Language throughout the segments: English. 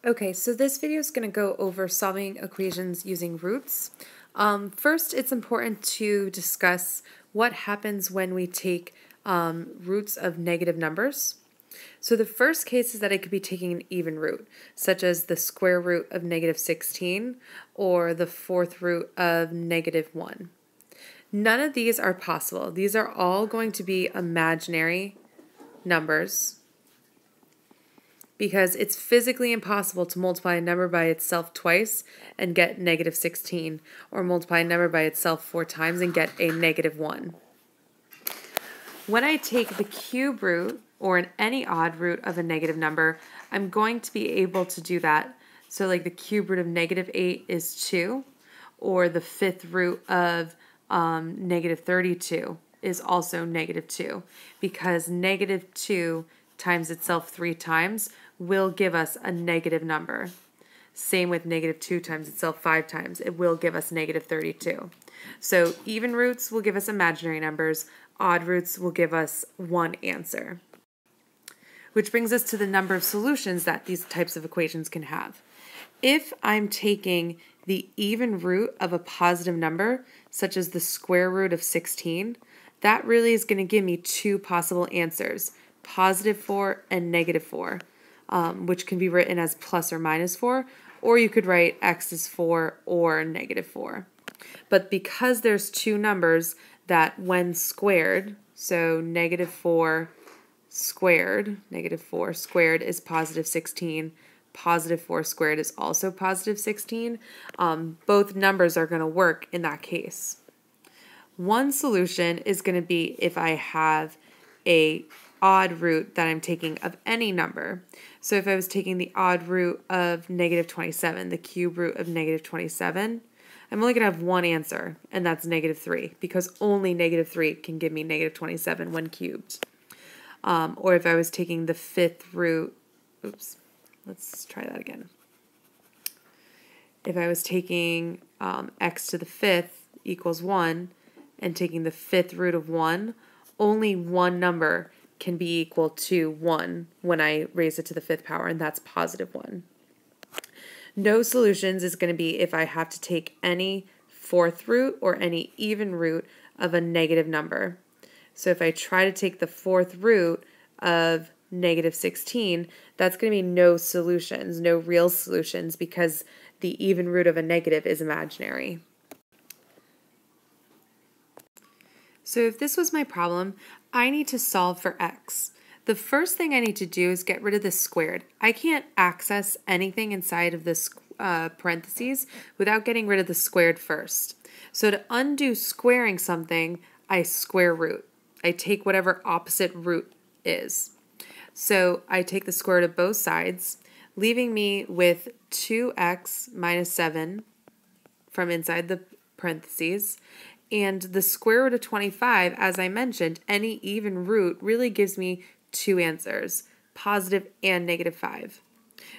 Okay, so this video is going to go over solving equations using roots. First, it's important to discuss what happens when we take roots of negative numbers. So the first case is that I could be taking an even root, such as the square root of negative 16 or the fourth root of negative 1. None of these are possible. These are all going to be imaginary numbers, because it's physically impossible to multiply a number by itself twice and get negative 16, or multiply a number by itself 4 times and get a negative 1. When I take the cube root, or any odd root of a negative number, I'm going to be able to do that. So like the cube root of negative 8 is 2, or the fifth root of negative 32 is also negative 2, because negative 2 times itself 3 times will give us a negative number. Same with negative 2 times itself 5 times. It will give us negative 32. So even roots will give us imaginary numbers. Odd roots will give us one answer. Which brings us to the number of solutions that these types of equations can have. If I'm taking the even root of a positive number, such as the square root of 16, that really is going to give me two possible answers, positive 4 and negative 4, which can be written as plus or minus 4, or you could write x is 4 or negative 4. But because there's two numbers that when squared, so negative 4 squared is positive 16, positive 4 squared is also positive 16, both numbers are going to work in that case. One solution is going to be if I have a odd root that I'm taking of any number. So if I was taking the odd root of negative 27, the cube root of negative 27, I'm only going to have one answer, and that's negative 3, because only negative 3 can give me negative 27 when cubed. Or if I was taking the fifth root, let's try that again. If I was taking x to the fifth equals 1 and taking the fifth root of 1, only one number can be equal to 1 when I raise it to the fifth power, and that's positive 1. No solutions is going to be if I have to take any fourth root or any even root of a negative number. So if I try to take the fourth root of negative 16, that's going to be no solutions, no real solutions, because the even root of a negative is imaginary. So if this was my problem, I need to solve for x. The first thing I need to do is get rid of this squared. I can't access anything inside of this parentheses without getting rid of the squared first. So to undo squaring something, I square root. I take whatever opposite root is. So I take the square root of both sides, leaving me with 2x minus 7 from inside the parentheses. And the square root of 25, as I mentioned, any even root really gives me two answers, positive and negative 5,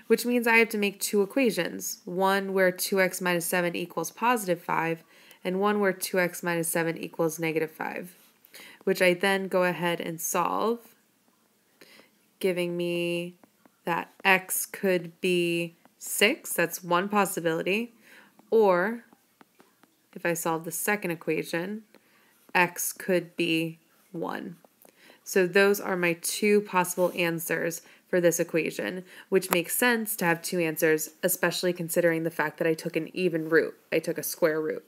which means I have to make two equations, one where 2x minus 7 equals positive 5, and one where 2x minus 7 equals negative 5, which I then go ahead and solve, giving me that x could be 6, that's one possibility, or if I solve the second equation, x could be 1. So those are my two possible answers for this equation, which makes sense to have two answers, especially considering the fact that I took an even root. I took a square root.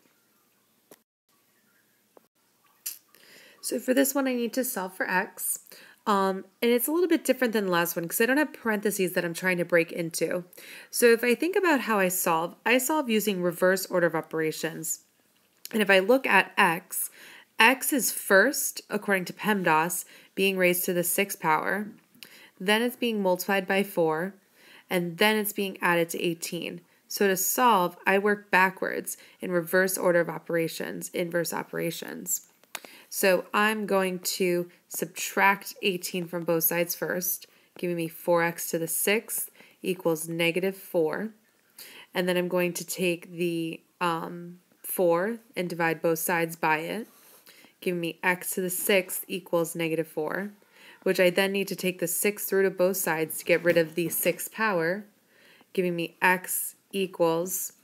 So for this one, I need to solve for x. And it's a little bit different than the last one because I don't have parentheses that I'm trying to break into. So if I think about how I solve using reverse order of operations. And if I look at x is first, according to PEMDAS, being raised to the 6th power, then it's being multiplied by 4, and then it's being added to 18. So to solve, I work backwards in reverse order of operations, inverse operations. So I'm going to subtract 18 from both sides first, giving me 4x to the 6th equals negative 4. And then I'm going to take the 4 and divide both sides by it, giving me x to the 6th equals negative 4, which I then need to take the 6th root of both sides to get rid of the 6th power, giving me x equals,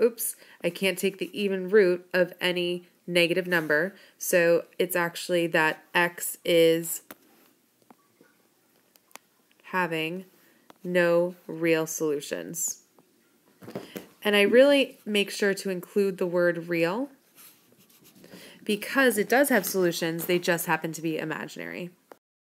oops, I can't take the even root of any negative number, so it's actually that x is having no real solutions. And I really make sure to include the word real because it does have solutions, they just happen to be imaginary.